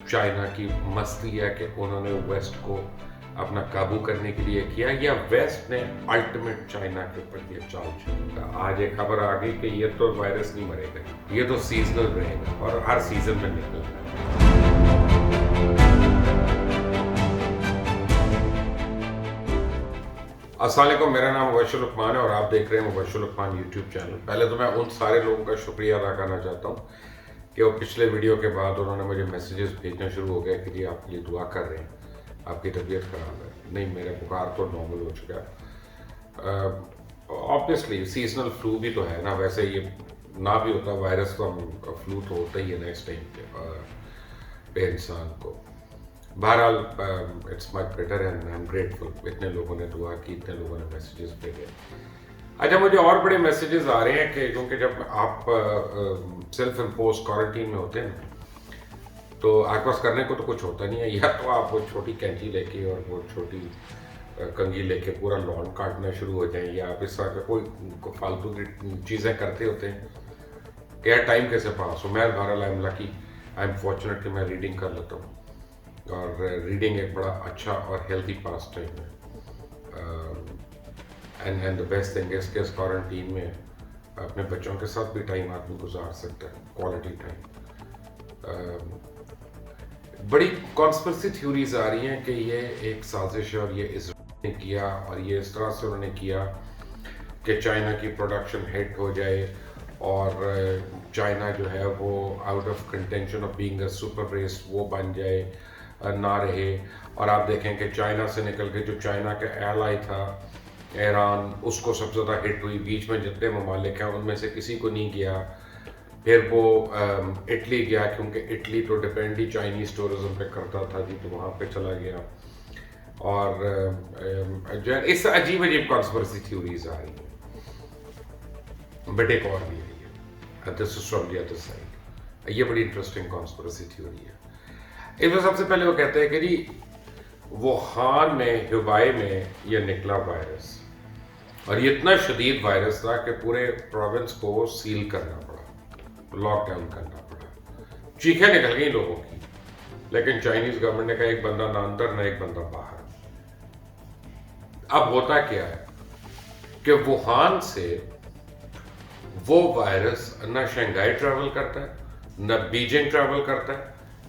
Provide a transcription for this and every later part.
China की मस्ती है कि उन्होंने वेस्ट को अपना काबू करने के लिए किया, या वेस्ट ने अल्टीमेट चाइना के ऊपर ये चाल चली। आज एक खबर आ गई कि ये तो वायरस नहीं मरेगा, ये तो सीजनल रहेगा और हर सीजन में निकलेगा। अस्सलाम वालेकुम, मेरा नाम मुबश्शिर लुकमान है और आप देख रहे हैं मुबश्शिर लुकमान यूट्यूब चैनल। पहले तो मैं उन सारे लोगों का शुक्रिया अदा करना चाहता हूँ कि वो पिछले वीडियो के बाद उन्होंने मुझे मैसेजेस भेजना शुरू हो गए कि जी आपके लिए दुआ कर रहे हैं, आपकी तबीयत ख़राब है। नहीं, मेरा बुखार तो नॉर्मल हो चुका है। ऑब्वियसली सीजनल फ्लू भी तो है ना, वैसे ये ना भी होता वायरस तो हम फ्लू तो होता ही है नेक्स्ट टाइम पे इंसान को। बहरहाल it's much better and I am grateful. इतने लोगों ने दुआ की, इतने लोगों ने मैसेजेस भेजे। अच्छा, मुझे और बड़े मैसेजेस आ रहे हैं कि क्योंकि जब आप सेल्फ इम्पोज क्वारंटीन में होते हैं तो आपके पास करने को तो कुछ होता नहीं है, या तो आप वो छोटी कैंची लेके और वो छोटी कंघी लेके पूरा लॉन काटना शुरू हो जाएं, या आप इस तरह का कोई फालतू की चीज़ें करते होते हैं कि यार टाइम कैसे पास हो। मैं बहरहाल I am lucky, I am fortunate कि मैं रीडिंग कर लेता हूँ और रीडिंग एक बड़ा अच्छा और हेल्दी पास टाइम है। And the best thing is कि इस क्वारंटीन में अपने बच्चों के साथ भी टाइम आदमी गुजार सकता है, क्वालिटी टाइम। बड़ी कॉन्स्पिरेसी थ्योरीज आ रही हैं कि ये एक साजिश है और ये इजराइल ने किया और ये इस तरह से उन्होंने किया कि चाइना की प्रोडक्शन हिट हो जाए और चाइना जो है वो out of contention of being a super race वो बन जाए, ना रहे। और आप देखें कि चाइना से निकल के जो चाइना का एलाई था ईरान, उसको सबसे ज़्यादा हिट हुई। बीच में जितने ममालिक हैं उनमें से किसी को नहीं गया। फिर वो इटली गया क्योंकि इटली तो डिपेंड ही चाइनीज़ टूरिज्म पे करता था जी, तो वहाँ पे चला गया। और जो है इस अजीब अजीब कॉन्स्पिरेसी थ्योरीज आ रही हैं, बट एक और भी है, this is from the other side. ये बड़ी इंटरेस्टिंग कॉन्स्पिरेसी थ्योरी है। इसमें सबसे पहले वो कहते हैं कि जी वुहान में, हुबाई में ये निकला वायरस और ये इतना शदीद वायरस था कि पूरे प्रोविंस को सील करना पड़ा, लॉकडाउन करना पड़ा। चीखें निकल गई लोगों की, लेकिन चाइनीज गवर्नमेंट ने कहा एक बंदा ना अंदर ना एक बंदा बाहर। अब होता क्या है कि वुहान से वो वायरस न शंघाई ट्रैवल करता है, न बीजिंग ट्रैवल करता है,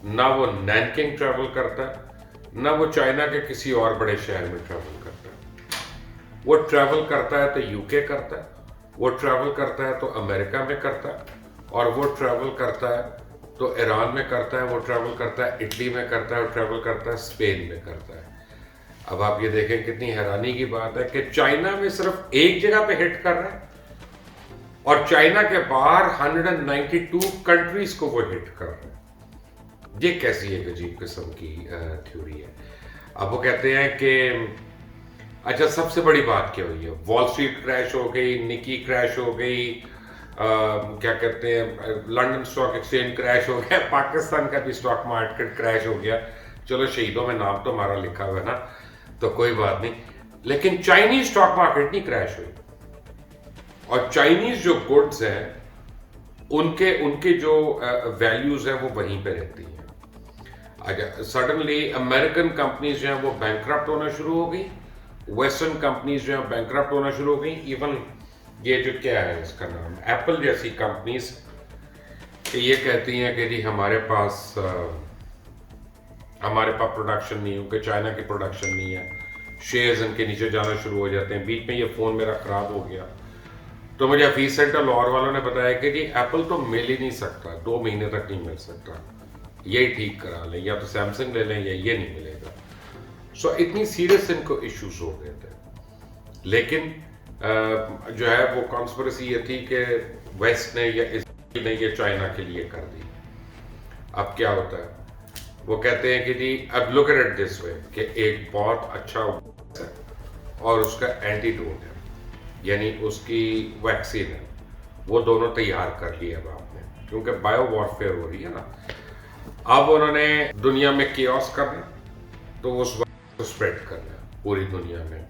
ना वो नैनकिंग ट्रैवल करता है, ना वो चाइना के किसी और बड़े शहर में ट्रैवल करता है। वो ट्रैवल करता है तो यूके करता है, वो ट्रैवल करता है तो अमेरिका में करता है, और वो ट्रैवल करता है तो ईरान में करता है, वो ट्रैवल करता है इटली में करता है, वो ट्रैवल करता है स्पेन में करता है। अब आप ये देखें कितनी हैरानी की बात है कि चाइना में सिर्फ एक जगह पे हिट कर रहा है और चाइना के बाहर 192 कंट्रीज को वो हिट कर रहा है। ये कैसी एक अजीब किस्म की थ्योरी है। अब वो कहते हैं कि अच्छा, सबसे बड़ी बात क्या हुई है, वॉल स्ट्रीट क्रैश हो गई, निकी क्रैश हो गई, क्या कहते हैं लंदन स्टॉक एक्सचेंज क्रैश हो गया, पाकिस्तान का भी स्टॉक मार्केट क्रैश हो गया। चलो शहीदों में नाम तो हमारा लिखा हुआ है ना, तो कोई बात नहीं, लेकिन चाइनीज स्टॉक मार्केट नहीं क्रैश हुई। और चाइनीज जो गुड्स हैं उनके जो वैल्यूज है वो वहीं पे रहती हैं। अच्छा, सडनली अमेरिकन कंपनीज जो हैं वो बैंकरप्ट होना शुरू हो गई, वेस्टर्न कंपनीज जो हैं बैंकरप्ट होना शुरू हो गई। इवन ये जो क्या है इसका नाम, एप्पल जैसी कंपनीज ये कहती हैं कि जी हमारे पास प्रोडक्शन नहीं है क्योंकि चाइना की प्रोडक्शन नहीं है। शेयर्स इनके नीचे जाना शुरू हो जाते हैं। बीच में ये फ़ोन मेरा ख़राब हो गया तो मुझे हफीज सेंटर लाहौर वालों ने बताया कि जी एप्पल तो मिल ही नहीं सकता, 2 महीने तक नहीं मिल सकता, ये ठीक करा लें, या तो सैमसंग ले लें या ये नहीं मिलेगा। सो इतनी सीरियस इनको इश्यूज हो गए थे। लेकिन जो है वो कॉन्स्पिरेसी ये थी कि वेस्ट ने या इजराइल ने ये चाइना के लिए कर दी। अब क्या होता है, वो कहते हैं कि जी अब look at it this way कि एक बहुत अच्छा है और उसका एंटीडोट है, यानी उसकी वैक्सीन है, वो दोनों तैयार कर लिए अब आपने, क्योंकि बायो वॉरफेयर हो रही है ना। अब उन्होंने दुनिया में केओस करना, तो उस वायरस को स्प्रेड करना पूरी दुनिया में।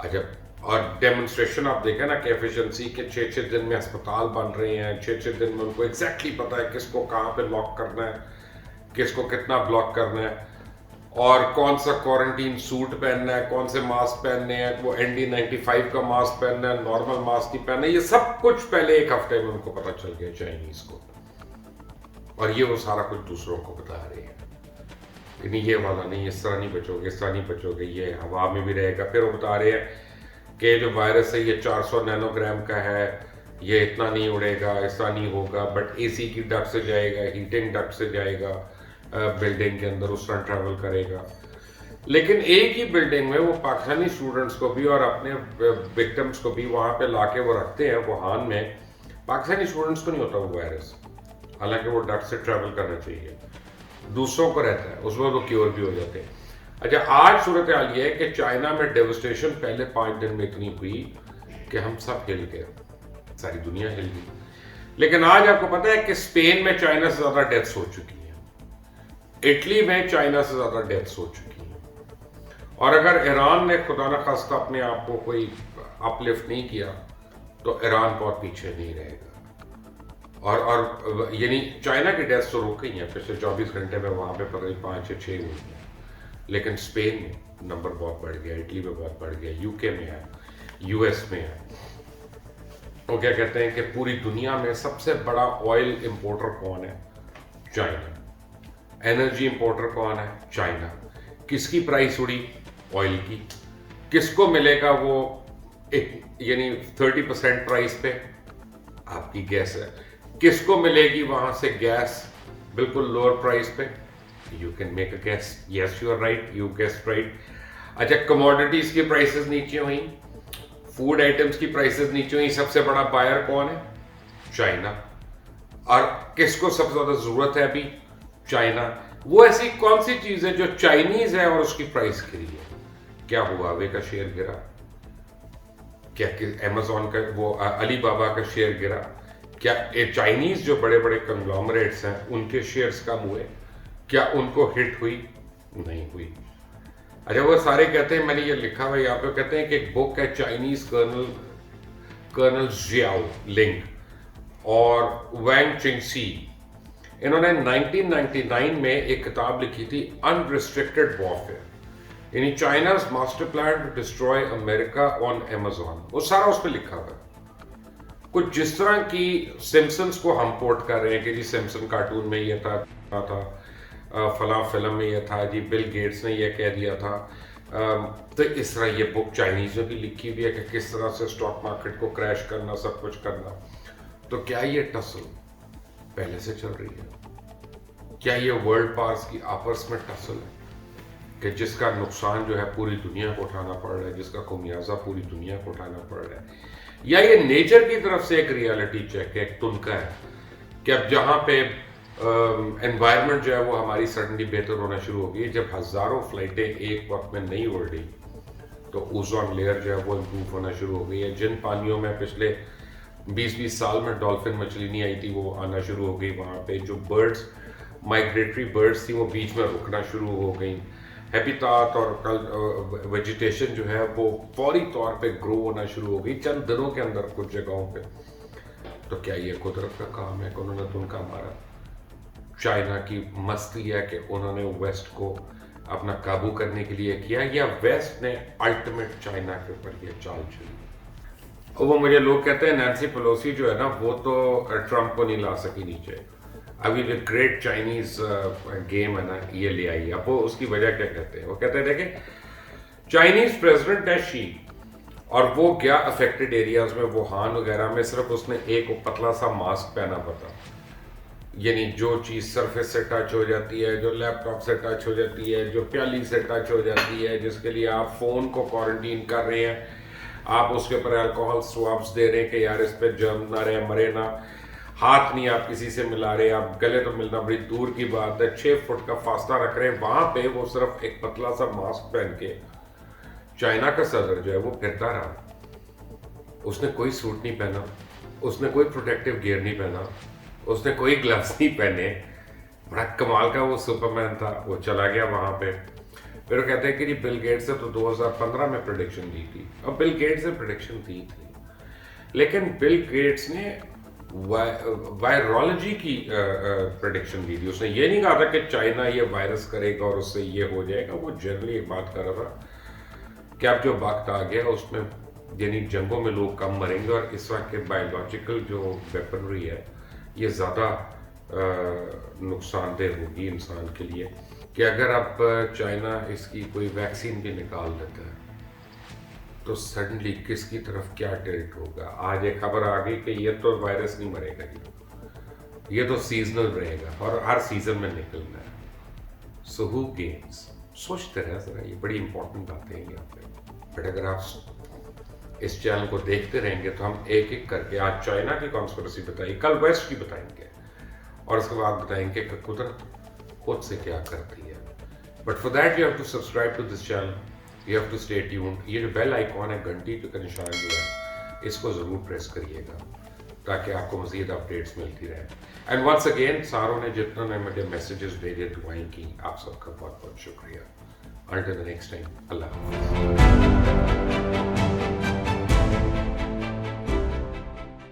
अजब, और डेमोन्स्ट्रेशन आप देखें ना कि एफिशिएंसी के 6-6 दिन में अस्पताल बन रहे हैं, 6-6 दिन में उनको एग्जैक्टली पता है किसको कहाँ पे लॉक करना है, किसको कितना ब्लॉक करना है, और कौन सा क्वारंटीन सूट पहनना है, कौन से मास्क पहनने हैं, वो ND95 का मास्क पहनना है, नॉर्मल मास्क नहीं पहनना है, ये सब कुछ पहले एक हफ्ते में उनको पता चल गया चाइनीज को। और ये वो सारा कुछ दूसरों को बता रहे हैं कि नहीं ये वाला नहीं, इस तरह नहीं बचोगे, इस तरह नहीं बचोगे, ये हवा में भी रहेगा। फिर वो बता रहे हैं कि जो वायरस है ये 400 नैनोग्राम का है, ये इतना नहीं उड़ेगा, ऐसा नहीं होगा, बट AC की डक्ट से जाएगा, हीटिंग डक्ट से जाएगा, बिल्डिंग के अंदर उस तरह ट्रैवल करेगा। लेकिन एक ही बिल्डिंग में वो पाकिस्तानी स्टूडेंट्स को भी और अपने विक्टिम्स को भी वहाँ पे लाके वो रखते हैं वुहान में। पाकिस्तानी स्टूडेंट्स को नहीं होता वो वायरस, हालांकि वो डक्ट से ट्रैवल करना चाहिए, दूसरों को रहता है, उसमें वो क्योर भी हो जाते हैं। अच्छा, आज सूरत हाल ये है कि चाइना में डेवस्टेशन पहले 5 दिन में इतनी हुई कि हम सब हिल गए, सारी दुनिया हिल गई। लेकिन आज आपको पता है कि स्पेन में चाइना से ज्यादा डेथ्स हो चुकी हैं, इटली में चाइना से ज्यादा डेथ्स हो चुकी हैं, और अगर ईरान ने खुदा न खास्ता अपने आप को कोई अपलिफ्ट नहीं किया तो ईरान बहुत पीछे नहीं रहेगा। और यानी चाइना की डेथ्स तो रुक गई हैं पिछले 24 घंटे में, वहां पे पता नहीं 5 या 6 हुई हैं, लेकिन स्पेन में नंबर बहुत बढ़ गया, इटली में बहुत बढ़ गया, UK में है, US में है। तो क्या कहते हैं कि पूरी दुनिया में सबसे बड़ा ऑयल इंपोर्टर कौन है? चाइना। एनर्जी इंपोर्टर कौन है? चाइना। किसकी प्राइस उड़ी? ऑयल की। किसको मिलेगा वो एक यानी 30% प्राइस पे? आपकी गैस है। किसको मिलेगी वहां से गैस बिल्कुल लोअर प्राइस पे? You can make a gas, yes you are right, you guessed right. अच्छा, कमोडिटीज की प्राइसेस नीचे हुई, फूड आइटम्स की प्राइसेस नीचे हुई, सबसे बड़ा बायर कौन है? चाइना। और किसको सबसे ज्यादा जरूरत है अभी? चाइना। वो ऐसी कौन सी चीज है जो चाइनीज है और उसकी प्राइस गिरी है? क्या हुआवे का शेयर गिरा? क्या अमेजोन का वो अलीबाबा का शेयर गिरा? क्या चाइनीज जो बड़े बड़े कंग्लोमरेट्स हैं उनके शेयर्स कम हुए? क्या उनको हिट हुई? नहीं हुई। अच्छा, वो सारे कहते हैं, मैंने ये लिखा हुआ यहाँ पे, कहते हैं कि एक बुक है चाइनीज कर्नल जियाओ लिंग और वैंग चिंगसी, इन्होंने 1999 में एक किताब लिखी थी अनरिस्ट्रिक्टेड वॉरफेयर, यानी China's master plan to destroy America on Amazon. वो सारा उस पर लिखा हुआ है। कुछ जिस तरह की सिम्पसन्स को हम कोट कर रहे हैं कि जी सिम्पसन कार्टून में ये था फला फिल्म में ये था, जी बिल गेट्स ने ये कह दिया था, तो इस तरह ये बुक चाइनीज में भी लिखी हुई है कि किस तरह से स्टॉक मार्केट को क्रैश करना, सब कुछ करना। तो क्या ये टसल पहले से चल रही है? क्या ये वर्ल्ड पावर्स की आपस में टसल है कि जिसका नुकसान जो है पूरी दुनिया को उठाना पड़ रहा है, जिसका खुमियाजा पूरी दुनिया को उठाना पड़ रहा है? या ये नेचर की तरफ से एक रियलिटी चेक है, एक तुनका है कि अब जहां पे एनवायरनमेंट जो है वो हमारी सडनली बेहतर होना शुरू हो गई। जब हजारों फ्लाइटें एक वक्त में नहीं उड़ रही तो ओजोन लेयर जो है वो इम्प्रूव होना शुरू हो गई है। जिन पानियों में पिछले 20-20 साल में डॉल्फिन मछली नहीं आई थी वो आना शुरू हो गई, वहाँ पे जो बर्ड्स माइग्रेटरी बर्ड्स थी वो बीच में रुकना शुरू हो गई, हैबिटाट और वेजिटेशन जो है वो फौरी तौर पे ग्रो होना शुरू हो गई चंद दिनों के अंदर कुछ जगहों पे। तो क्या ये कुदरत का काम है कि उन्होंने तुनका मारा? चाइना की मस्ती है कि उन्होंने वेस्ट को अपना काबू करने के लिए किया, या वेस्ट ने अल्टीमेट चाइना के ऊपर ये चाल चली? और वो मुझे लोग कहते हैं नैन्सी पेलोसी जो है ना वो तो ट्रंप को नहीं ला सकी नीचे, अभी जो ग्रेट चाइनीज गेम है ना ये ले आई। अब वो उसकी वजह क्या कहते हैं? वो कहते हैं देखें चाइनीज प्रेसिडेंट है शी, और वो गया अफेक्टेड एरियाज में वुहान वगैरह में, सिर्फ उसने एक पतला सा मास्क पहना पता, यानी जो चीज़ सरफेस से टच हो जाती है, जो लैपटॉप से टच हो जाती है, जो प्याली से टच हो जाती है, जिसके लिए आप फ़ोन को क्वारंटीन कर रहे हैं, आप उसके ऊपर अल्कोहल स्वाब्स दे रहे हैं कि यार इस पर जर्म ना रहे, मरे ना, हाथ नहीं आप किसी से मिला रहे, आप गले तो मिलना बड़ी दूर की बात है, 6 फुट का फासला रख रहे हैं, वहाँ पे वो सिर्फ एक पतला सा मास्क पहन के चाइना का सदर जो है वो फिरता रहा। उसने कोई सूट नहीं पहना, उसने कोई प्रोटेक्टिव गियर नहीं पहना, उसने कोई ग्लव्स नहीं पहने, बड़ा कमाल का वो सुपरमैन था। वो चला गया वहां पे, फिर वो कहते हैं कि जी बिल गेट्स से तो 2015 में प्रेडिक्शन दी थी। अब बिल गेट्स से प्रेडिक्शन दी थी, लेकिन बिल गेट्स ने वायरोलॉजी की प्रेडिक्शन दी थी। उसने ये नहीं कहा था कि चाइना ये वायरस करेगा और उससे ये हो जाएगा। वो जनरली एक बात कर रहा था कि अब जो वक्त आ गया उसमें यानी जंगों में लोग कम मरेंगे और इस वक्त के बायोलॉजिकल जो वेपनरी है ये ज़्यादा नुकसानदेह होगी इंसान के लिए, कि अगर अब चाइना इसकी कोई वैक्सीन भी निकाल देता है तो सडनली किसकी तरफ क्या टिल्ट होगा। आज एक खबर आ गई कि ये तो वायरस नहीं मरेगा जी, ये तो सीजनल रहेगा और हर सीजन में निकलना है। So who gains? सोचते रहे जरा, ये बड़ी इंपॉर्टेंट बातें हैं यहाँ पे। बट अगर आप इस चैनल को देखते रहेंगे तो हम एक एक करके आज चाइना की कॉन्स्पिरेसी बताई, कल वेस्ट की बताएंगे और उसके बाद बताएंगे कि कुदरत खुद से क्या करती है। But for that you have to subscribe to this channel, you have to stay tuned. ये जो बेल आइकॉन है, घंटी का निशान जो है, इसको ज़रूर प्रेस करिएगा ताकि आपको मज़ीद अपडेट्स मिलती रहे। एंड वंस अगेन सारों ने जितना ने मुझे मैसेजेस भेजे, दुआएं की, आप सबका बहुत बहुत शुक्रिया। Until the next time, Allah Hafiz.